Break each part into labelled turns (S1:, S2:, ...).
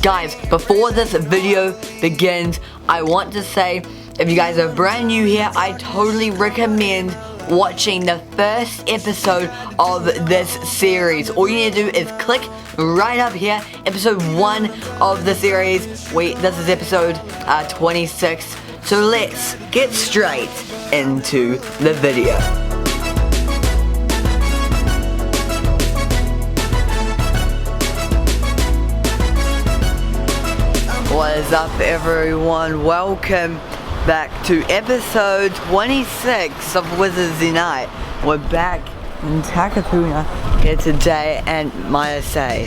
S1: Guys, before this video begins, I want to say, if you guys are brand new here, I totally recommend watching the first episode of this series. All you need to do is click right up here, episode 1 of the series. This is episode 26. So let's get straight into the video. What is up, everyone? Welcome back to episode 26 of Wizards Unite. We're back in Takapuna here today, and might I say,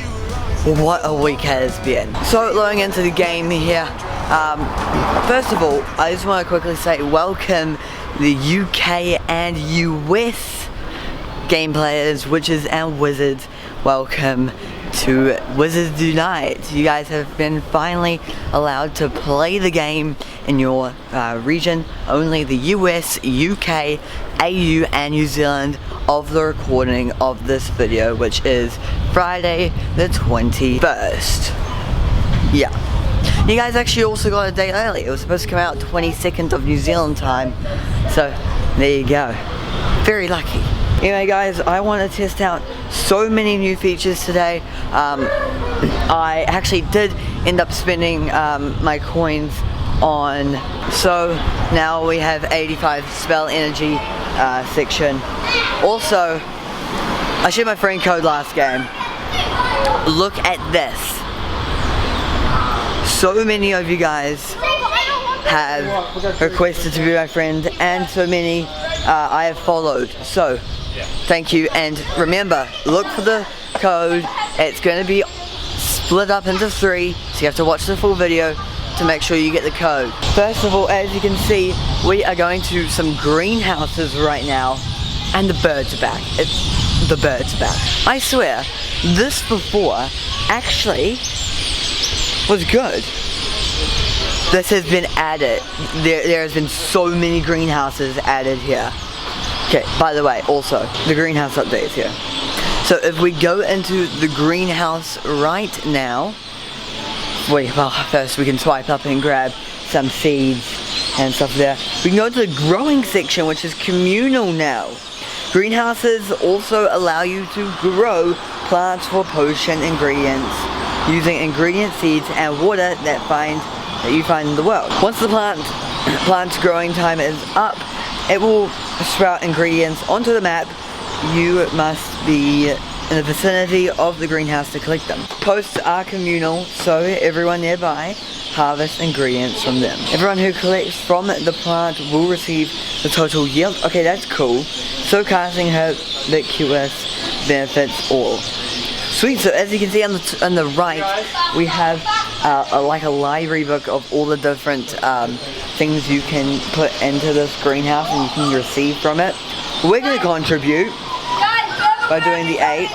S1: what a week has been. So, loading into the game here, first of all, I just want to quickly say welcome the UK and US game players, witches and wizards. Welcome to Wizards Unite. You guys have been finally allowed to play the game in your region. Only the US, UK, AU and New Zealand of the recording of this video, which is Friday the 21st. Yeah. You guys actually also got a day early. It was supposed to come out 22nd of New Zealand time. So there you go. Very lucky. Anyway guys, I want to test out so many new features today. I actually did end up spending my coins on, so now we have 85 spell energy section. Also, I shared my friend code last game. Look at this. So many of you guys have requested to be my friend, and so many I have followed. So thank you, and remember, look for the code. It's going to be split up into 3, so you have to watch the full video to make sure you get the code. First of all, as you can see, we are going to some greenhouses right now, and the birds are back. The birds are back. I swear, this before actually was good. This has been added. There has been so many greenhouses added here. Okay, by the way, also, the greenhouse updates here. So if we go into the greenhouse right now, first we can swipe up and grab some seeds and stuff there. We can go to the growing section, which is communal now. Greenhouses also allow you to grow plants for potion ingredients using ingredient seeds and water that you find in the world. Once the plant's growing time is up, it will sprout ingredients onto the map. You must be in the vicinity of the greenhouse to collect them. Posts are communal, so everyone nearby harvests ingredients from them. Everyone who collects from the plant will receive the total yield. Okay, that's cool. So casting herbaceous benefits all. Sweet, so as you can see on the right, we have like a library book of all the different things you can put into this greenhouse and you can receive from it. We're going to contribute by doing the H.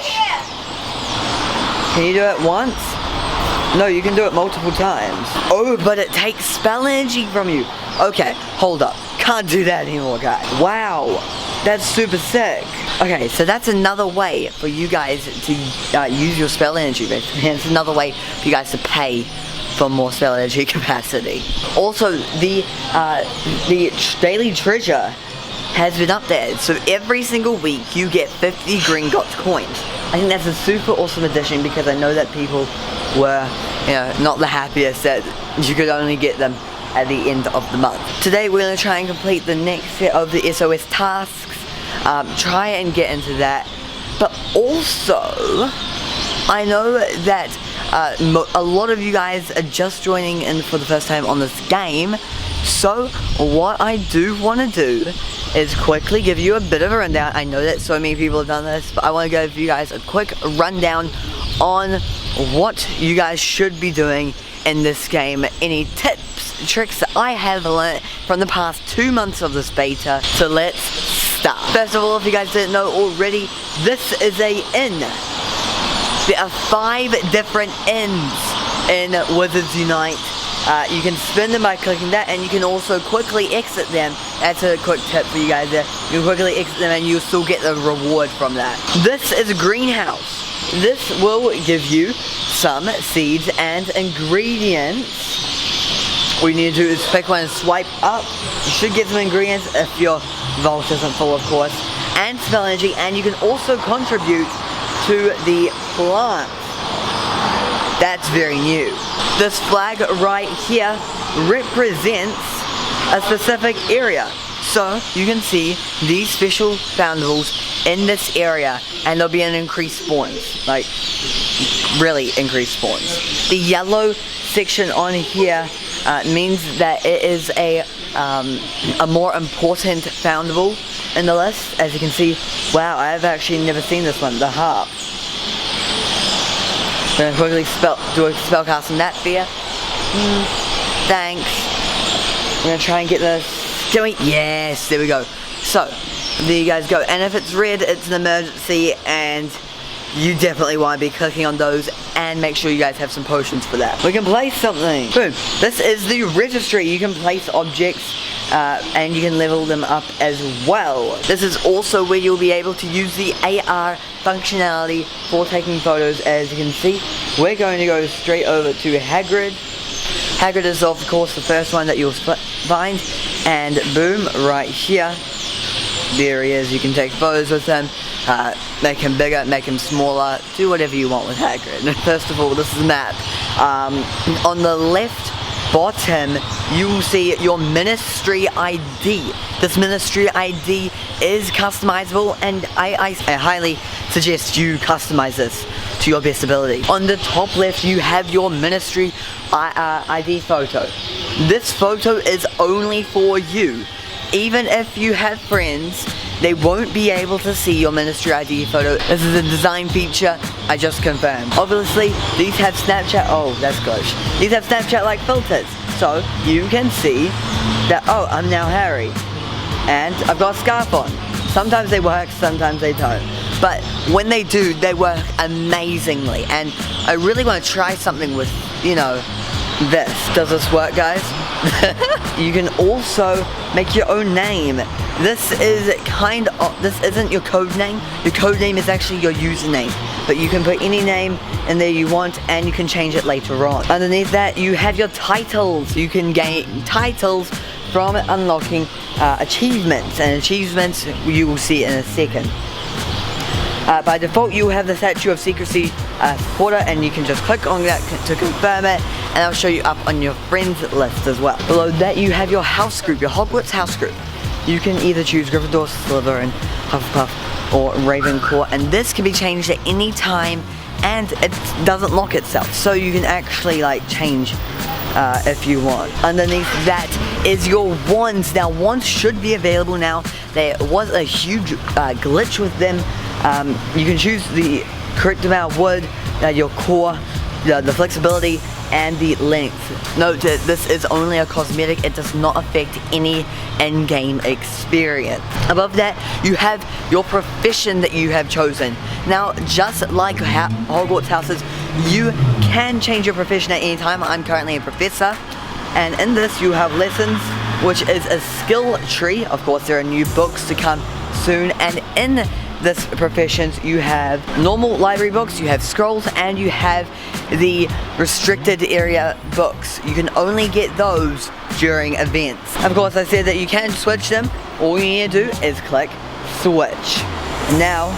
S1: Can you do it once? No, you can do it multiple times. Oh, but it takes spell energy from you. Okay, hold up. Can't do that anymore, guys. Wow, that's super sick. Okay, so that's another way for you guys to use your spell energy. It's another way for you guys to pay for more spell energy capacity. Also, the daily treasure has been updated, so every single week you get 50 green GOTS coins. I think that's a super awesome addition, because I know that people were, not the happiest that you could only get them at the end of the month. Today we're going to try and complete the next set of the SOS tasks, try and get into that, but also I know that a lot of you guys are just joining in for the first time on this game, so what I do want to do is quickly give you a bit of a rundown. I know that so many people have done this, but I want to give you guys a quick rundown on what you guys should be doing in this game. Any tips, tricks that I have learned from the past 2 months of this beta. So let's start. First of all, if you guys didn't know already, this is a inn. There are 5 different inns in Wizards Unite. You can spin them by clicking that, and you can also quickly exit them. That's a quick tip for you guys there. You can quickly exit them and you'll still get the reward from that. This is a greenhouse. this will give you some seeds and ingredients. All you need to do is pick one and swipe up. You should get some ingredients if your vault isn't full, of course, and spell energy, and you can also contribute to the plant. That's very new. This flag right here represents a specific area. So you can see these special foundables in this area, and there'll be an increased spawns, like really increased spawns. The yellow section on here means that it is a more important foundable in the list. As you can see, wow, I've actually never seen this one, the harp. I'm gonna quickly do a spell cast on that fear. Thanks. I'm gonna try and get this. Can we? Yes, there we go. So, there you guys go. And if it's red, it's an emergency, and you definitely want to be clicking on those, and make sure you guys have some potions for that. We can place something. Boom. This is the registry. You can place objects, and you can level them up as well. This is also where you'll be able to use the AR functionality for taking photos. As you can see, we're going to go straight over to Hagrid. Hagrid is of course the first one that you'll find, and boom, right here, there he is. You can take photos with him, make him bigger, make him smaller, do whatever you want with Hagrid. First of all, this is a map. On the left bottom, you will see your ministry ID. This ministry ID is customizable, and I highly suggest you customize this to your best ability. On the top left, you have your ministry ID photo. This photo is only for you. Even if you have friends, they won't be able to see your ministry ID photo. This is a design feature, I just confirmed. Obviously, these have Snapchat, oh, that's good. These have Snapchat-like filters, so you can see that, oh, I'm now Harry, and I've got a scarf on. Sometimes they work, sometimes they don't. But when they do, they work amazingly, and I really want to try something with, you know, this. Does this work, guys? You can also make your own name. This isn't your code name. Your code name is actually your username, but you can put any name in there you want, and you can change it later on. Underneath that, you have your titles. You can gain titles from unlocking achievements, and achievements you will see in a second. By default, you have the Statue of Secrecy supporter, and you can just click on that to confirm it, and I'll show you up on your friends list as well. Below that, you have your house group, your Hogwarts house group. You can either choose Gryffindor, Slytherin, Hufflepuff, or Ravenclaw, and this can be changed at any time, and it doesn't lock itself, so you can actually like change if you want. Underneath that is your wands. Now, wands should be available now. There was a huge glitch with them. You can choose the correct amount of wood, your core, the flexibility, and the length. Note that this is only a cosmetic. It does not affect any in-game experience. Above that, you have your profession that you have chosen. Now, just like Hogwarts houses, you can change your profession at any time. I'm currently a professor, and in this you have lessons, which is a skill tree. Of course, there are new books to come soon, and in this professions you have normal library books, you have scrolls, and you have the restricted area books. You can only get those during events. Of course, I said that you can switch them. All you need to do is click switch. Now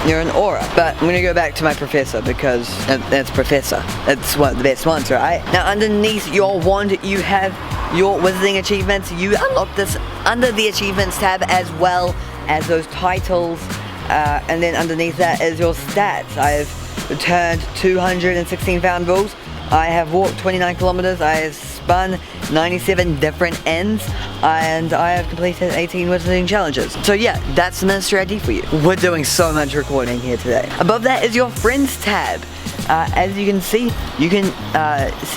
S1: you're an aura. But I'm gonna go back to my professor because that's professor. It's one of the best ones, right? Now underneath your wand you have your wizarding achievements. You unlock this under the achievements tab, as well as those titles. And then underneath that is your stats. I have returned 216 foundables. I have walked 29 kilometers. I have spun 97 different ends, and I have completed 18 wizarding challenges. So yeah, that's the ministry ID for you. We're doing so much recording here today. Above that is your friends tab. As you can see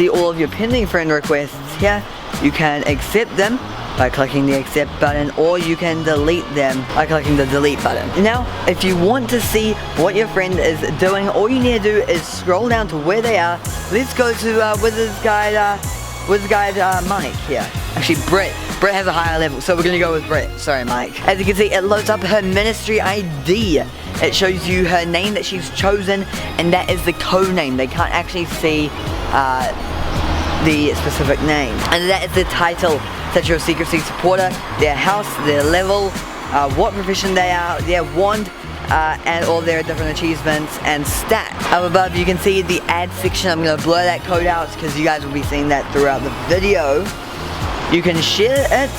S1: all of your pending friend requests here. You can accept them by clicking the accept button, or you can delete them by clicking the delete button. Now, if you want to see what your friend is doing, all you need to do is scroll down to where they are. Let's go to Wizard's Guide Mike here. Actually, Brett has a higher level, so we're gonna go with Brett. Sorry, Mike. As you can see, it loads up her ministry ID. It shows you her name that she's chosen, and that is the code name. They can't actually see the specific name. And that is the title, such as secrecy supporter, their house, their level, what profession they are, their wand, and all their different achievements and stats. Up above you can see the ad section. I'm going to blur that code out because you guys will be seeing that throughout the video. You can share it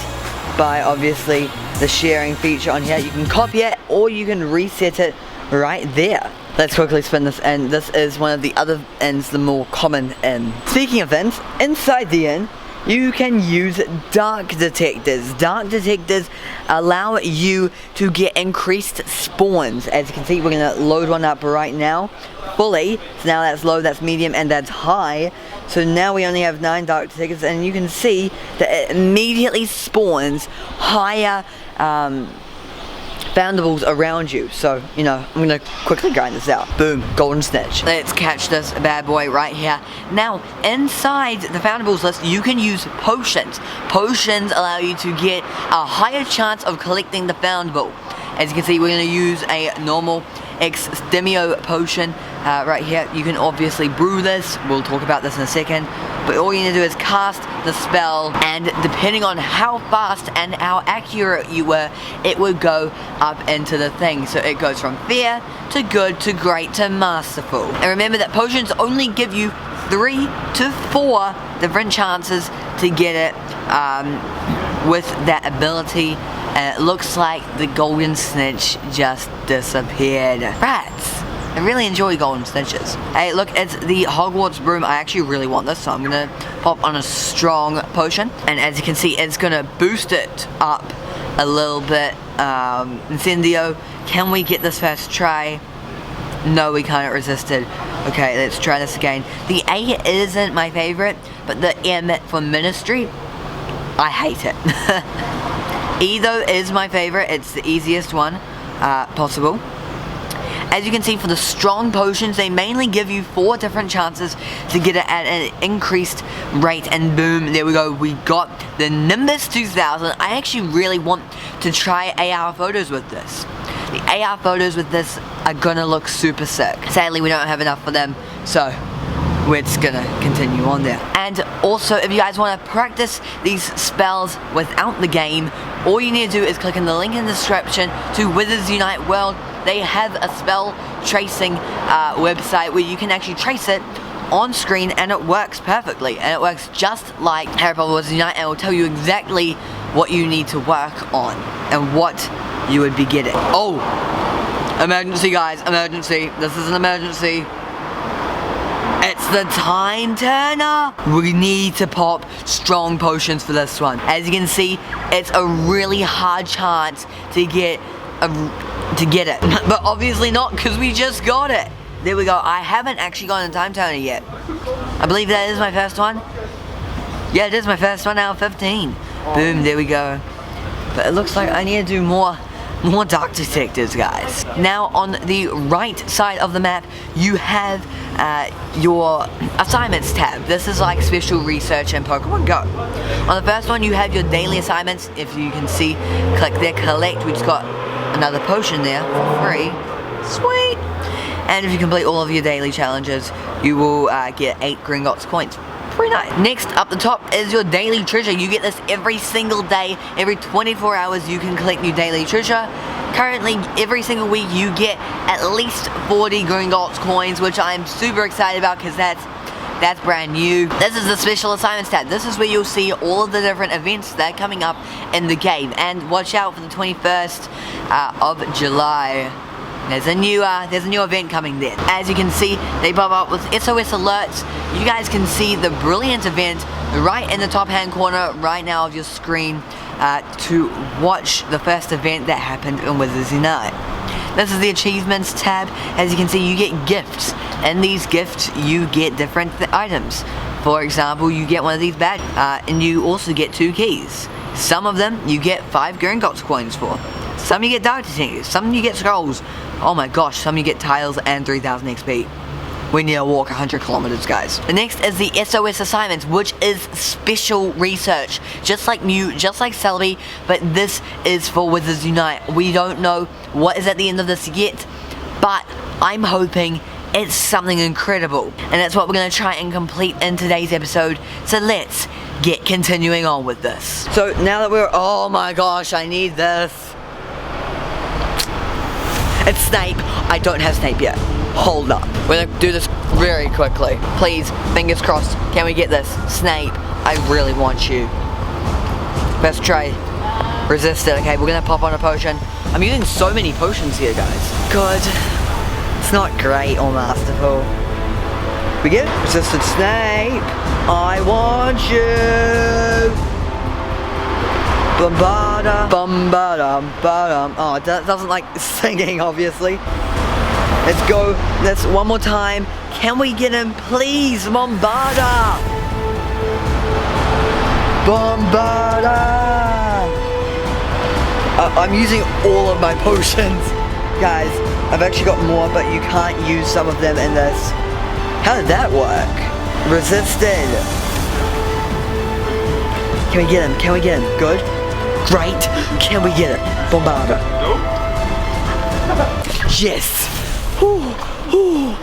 S1: by obviously the sharing feature on here. You can copy it or you can reset it right there. Let's quickly spin this in. This is one of the other ends, the more common inn. Speaking of inns, inside the inn, you can use dark detectors. Dark detectors allow you to get increased spawns. As you can see, we're going to load one up right now, fully. So now that's low, that's medium, and that's high. So now we only have 9 dark detectors, and you can see that it immediately spawns higher foundables around you. So, you know, I'm gonna quickly grind this out. Boom, golden snitch. Let's catch this bad boy right here. Now, inside the foundables list, you can use potions. Potions allow you to get a higher chance of collecting the foundable. As you can see, we're gonna use a normal Extemio potion right here. You can obviously brew this. We'll talk about this in a second. But all you need to do is cast the spell, and depending on how fast and how accurate you were, it would go up into the thing. So it goes from fair to good to great to masterful. And remember that potions only give you 3 to 4 different chances to get it with that ability. And it looks like the golden snitch just disappeared. Rats! I really enjoy golden snitches. Hey, look, it's the Hogwarts broom. I actually really want this, so I'm gonna pop on a strong potion. And as you can see, it's gonna boost it up a little bit. Incendio, can we get this first try? No, we can't resist it. Okay, let's try this again. The A isn't my favorite, but the M for ministry, I hate it. E though is my favorite. It's the easiest one possible. As you can see, for the strong potions, they mainly give you 4 different chances to get it at an increased rate, and boom, there we go, we got the Nimbus 2000. I actually really want to try AR photos with this. The AR photos with this are gonna look super sick. Sadly, we don't have enough for them, so we're just gonna continue on there. And also, if you guys want to practice these spells without the game, all you need to do is click on the link in the description to Wizards Unite World. They have a spell tracing website where you can actually trace it on screen, and it works perfectly. And it works just like Harry Potter Wizards Unite, and it will tell you exactly what you need to work on and what you would be getting. Oh! Emergency, guys, emergency. This is an emergency. It's the time turner. We need to pop strong potions for this one. As you can see, it's a really hard chance to get it, but obviously not, because we just got it. There we go. I haven't actually gotten a time turner yet. I believe that is my first one. Yeah, it is my first one out of 15. Boom, there we go. But it looks like I need to do more dark detectives, guys. Now on the right side of the map, you have your assignments tab. This is like special research in Pokemon Go. On the first one, you have your daily assignments. If you can see, click there, collect. We just got another potion there for free. Sweet. And if you complete all of your daily challenges, you will get 8 Gringotts coins. Pretty nice. Next up the top is your daily treasure. You get this every single day. Every 24 hours you can collect new daily treasure. Currently, every single week you get at least 40 Gringotts coins, which I'm super excited about because that's brand new. This is the special assignments tab. This is where you'll see all of the different events that are coming up in the game. And watch out for the 21st of July. There's a new event coming there. As you can see, they pop up with SOS alerts. You guys can see the brilliant event right in the top hand corner right now of your screen to watch the first event that happened in Wizards Unite. This is the achievements tab. As you can see, you get gifts. In these gifts, you get different items. For example, you get one of these badges, and you also get 2 keys. Some of them you get 5 Gringotts coins for. Some you get dark detectives. Some you get scrolls. Oh my gosh, some you get tiles and 3000 XP. we need to walk 100 kilometers, guys. The next is the SOS assignments, which is special research. Just like Mew, just like Celebi, but this is for Wizards Unite. We don't know what is at the end of this yet, but I'm hoping it's something incredible. And that's what we're going to try and complete in today's episode. So let's get continuing on with this. So now that we're, oh my gosh, I need this. It's Snape. I don't have Snape yet. Hold up. We're gonna do this very quickly. Please, fingers crossed. Can we get this? Snape, I really want you. Let's try. Resist it. Okay, we're gonna pop on a potion. I'm using so many potions here, guys. Good. It's not great or masterful. We get resisted Snape. I want you. Bombada, bombada, badum. Oh, it doesn't like singing, obviously. Let's go. Let's one more time. Can we get him, please? Bombada. Bombada. I'm using all of my potions. Guys, I've actually got more, but you can't use some of them in this. How did that work? Resisted. Can we get him? Can we get him? Good. Great. Can we get it? Bombada. Nope. Yes. Whew. Whew.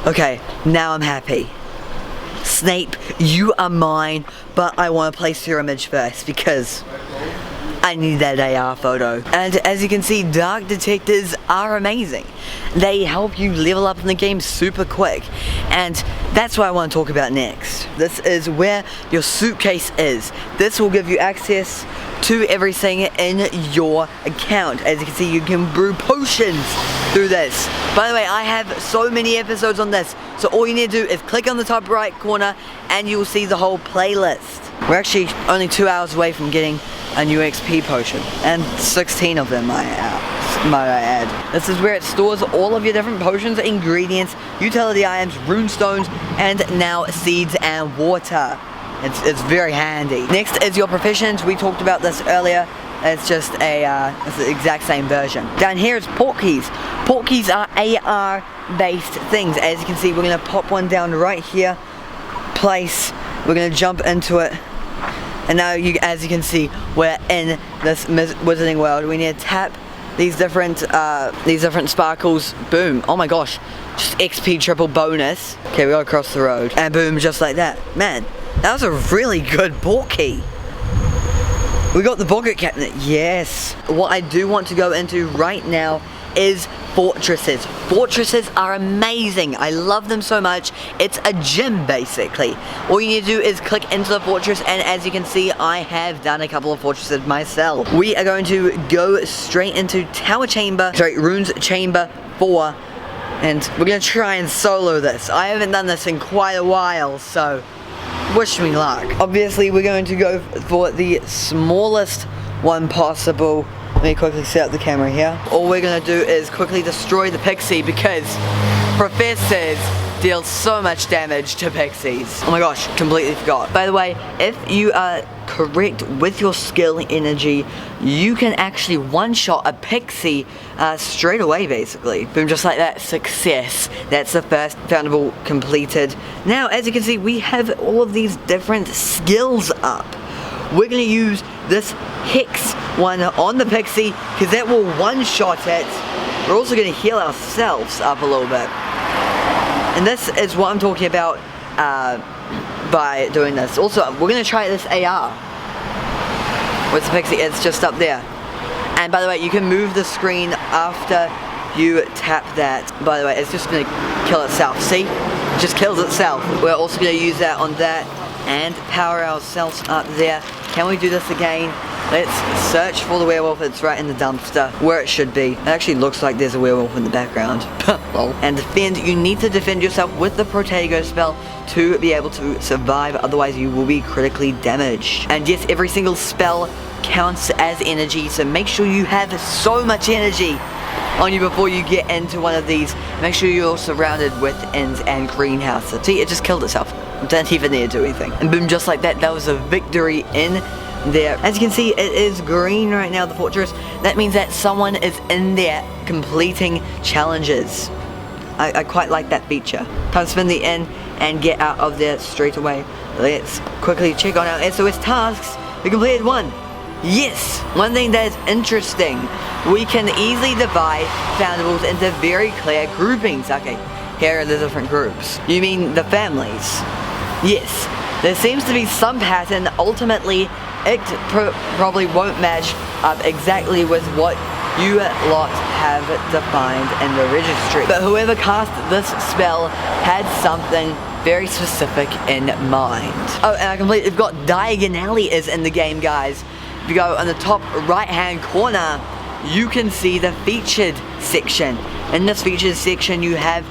S1: Okay, now I'm happy. Snape, you are mine, but I want to place your image first because I need that AR photo. And as you can see, dark detectors are amazing. They help you level up in the game super quick. And that's what I want to talk about next. This is where your suitcase is. This will give you access to everything in your account. As you can see, you can brew potions through this. By the way, I have so many episodes on this, so all you need to do is click on the top right corner and you will see the whole playlist. We're actually only 2 hours away from getting a new XP potion, and 16 of them, might I add. This is where it stores all of your different potions, ingredients, utility items, runestones, and now seeds and water. It's very handy. Next is your professions. We talked about this earlier. It's just it's the exact same version. Down here is Portkeys. Portkeys are AR based things. As you can see, we're gonna pop one down right here. Place. We're gonna jump into it. And now, as you can see, we're in this wizarding world. We need to tap these different sparkles. Boom. Oh my gosh. Just XP triple bonus. Okay, we gotta cross the road. And boom, just like that. Man, that was a really good Portkey. We got the bucket cabinet. Yes. What I do want to go into right now is fortresses. Fortresses are amazing. I love them so much. It's a gym, basically. All you need to do is click into the fortress, and as you can see, I have done a couple of fortresses myself. We are going to go straight into Runes Chamber 4, and we're going to try and solo this. I haven't done this in quite a while, so wish me luck. Obviously, we're going to go for the smallest one possible. Let me quickly set up the camera here. All we're gonna do is quickly destroy the pixie because professors deal so much damage to pixies. Oh my gosh, completely forgot. By the way, if you are correct with your skill energy, you can actually one-shot a pixie straight away, basically. Boom, just like that. Success. That's the first foundable completed. Now, as you can see, we have all of these different skills up. We're going to use this Hex one on the pixie because that will one-shot it. We're also going to heal ourselves up a little bit. And this is what I'm talking about by doing this. Also, we're going to try this AR. Where's the pixie? It's just up there. And by the way, you can move the screen after you tap that. By the way, it's just going to kill itself. See? It just kills itself. We're also going to use that on that and power ourselves up there. Can we do this again? Let's search for the werewolf. It's right in the dumpster, where it should be. It actually looks like there's a werewolf in the background. Lol. And defend. You need to defend yourself with the Protego spell to be able to survive, otherwise you will be critically damaged. And yes, every single spell counts as energy, so make sure you have so much energy on you before you get into one of these. Make sure you're surrounded with inns and greenhouses. See, it just killed itself. Didn't even need to do anything. And boom, just like that, that was a victory in there. As you can see, it is green right now, the fortress. That means that someone is in there completing challenges. I quite like that feature. Time to spin the in and get out of there straight away. Let's quickly check on our SOS tasks. We completed 1. Yes! One thing that is interesting, we can easily divide foundables into very clear groupings. Okay, here are the different groups. You mean the families? Yes. There seems to be some pattern. Ultimately, it probably won't match up exactly with what you lot have defined in the registry. But whoever cast this spell had something very specific in mind. Oh, and we've got diagonally is in the game, guys. If you go on the top right hand corner, you can see the featured section. In this featured section you have,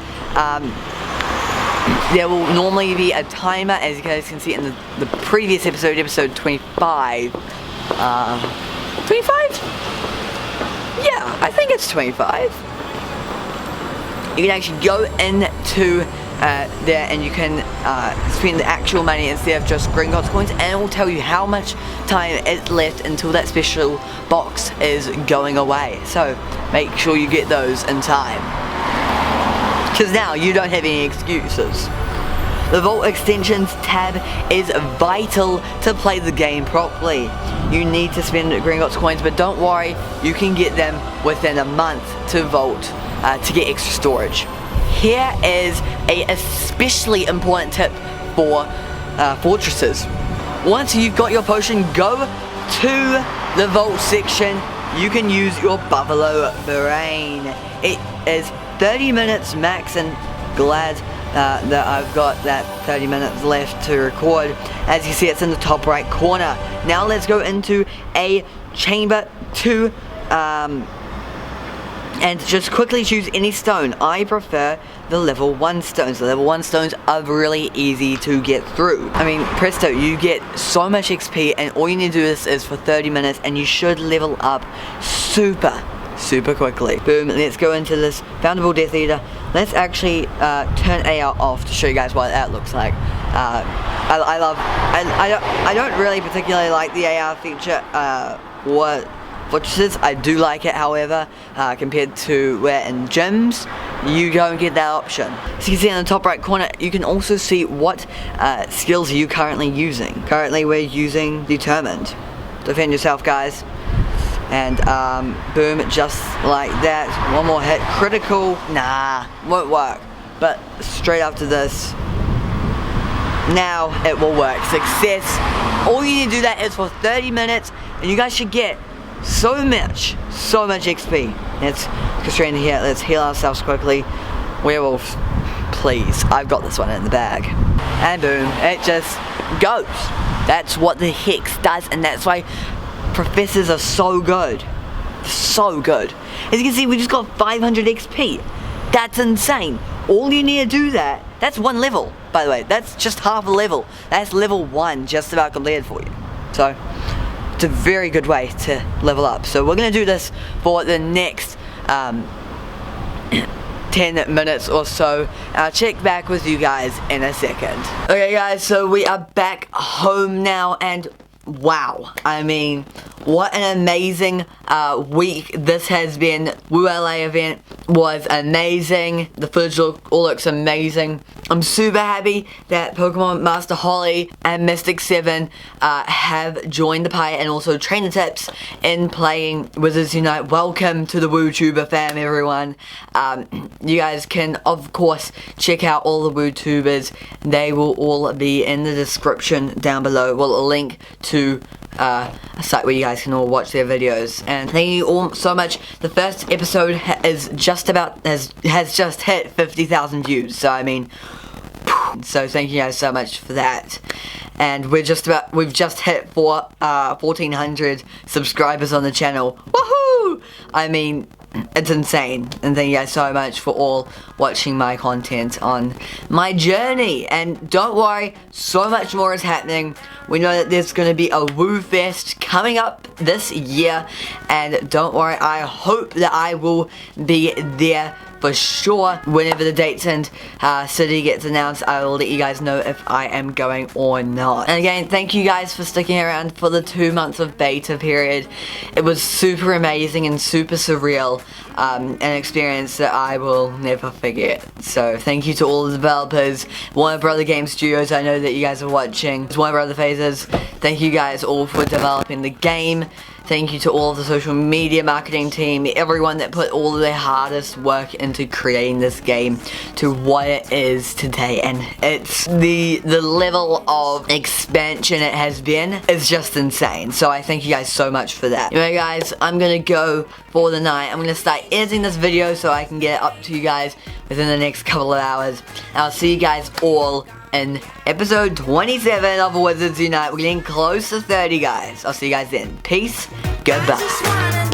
S1: there will normally be a timer, as you guys can see in the previous episode, episode 25. 25? Yeah, I think it's 25. You can actually go into there and you can spend the actual money instead of just Gringotts coins, and it will tell you how much time is left until that special box is going away. So make sure you get those in time, because now you don't have any excuses. The Vault Extensions tab is vital to play the game properly. You need to spend Gringotts coins, but don't worry, you can get them within a month to Vault to get extra storage. Here is a especially important tip for fortresses. Once you've got your potion, go to the Vault section. You can use your Buffalo Brain. It is 30 minutes max, and glad that I've got that 30 minutes left to record. As you see, it's in the top right corner. Now let's go into a chamber 2 and just quickly choose any stone. I prefer the level 1 stones. The level 1 stones are really easy to get through. I mean, presto, you get so much XP, and all you need to do this is for 30 minutes, and you should level up super quickly. Boom, let's go into this Foundable Death Eater. Let's actually turn AR off to show you guys what that looks like. I don't really particularly like the AR feature. Fortresses, I do like it, however, compared to where in gyms, you don't get that option. So you can see in the top right corner, you can also see what skills are you currently using. Currently we're using Determined. Defend yourself, guys. And boom, just like that. One more hit, critical, nah, won't work. But straight after this, now it will work. Success. All you need to do that is for 30 minutes, and you guys should get so much XP. Let's go straight in here. Let's heal ourselves quickly. Werewolf, please. I've got this one in the bag. And boom, it just goes. That's what the Hex does, and that's why professors are so good. So good. As you can see, we just got 500 XP. That's insane. All you need to do that's 1 level, by the way. That's just half a level. That's level 1 just about completed for you. So it's a very good way to level up. So we're going to do this for the next 10 minutes or so. I'll check back with you guys in a second. Okay guys, so we are back home now, and wow, I mean, what an amazing week this has been. WULA event was amazing. The footage all looks amazing. I'm super happy that Pokemon Master Holly and Mystic 7 have joined the party, and also Trainer Tips in playing Wizards Unite. Welcome to the WUtuber fam, everyone. You guys can, of course, check out all the WUtubers. They will all be in the description down below. We'll link to a site where you guys can all watch their videos. And thank you all so much. The first episode has just hit 50,000 views, so I mean, so thank you guys so much for that. And we've just hit 1,400 subscribers on the channel. Woohoo! I mean, it's insane. And thank you guys so much for all watching my content on my journey. And don't worry, so much more is happening. We know that there's going to be a Woo Fest coming up this year, and don't worry, I hope that I will be there for sure. Whenever the dates and city gets announced, I will let you guys know if I am going or not. And again, thank you guys for sticking around for the 2 months of beta period. It was super amazing and super surreal. An experience that I will never forget. So thank you to all the developers, Warner Brother Game Studios, I know that you guys are watching, Warner Brother Phases, thank you guys all for developing the game. Thank you to all of the social media marketing team, everyone that put all of their hardest work into creating this game to what it is today. And it's the level of expansion it has been is just insane. So I thank you guys so much for that. Anyway guys, I'm gonna go for the night. I'm gonna start editing this video so I can get it up to you guys within the next couple of hours. And I'll see you guys all in episode 27 of Wizards Unite. We're getting close to 30 guys. I'll see you guys then. Peace. Goodbye.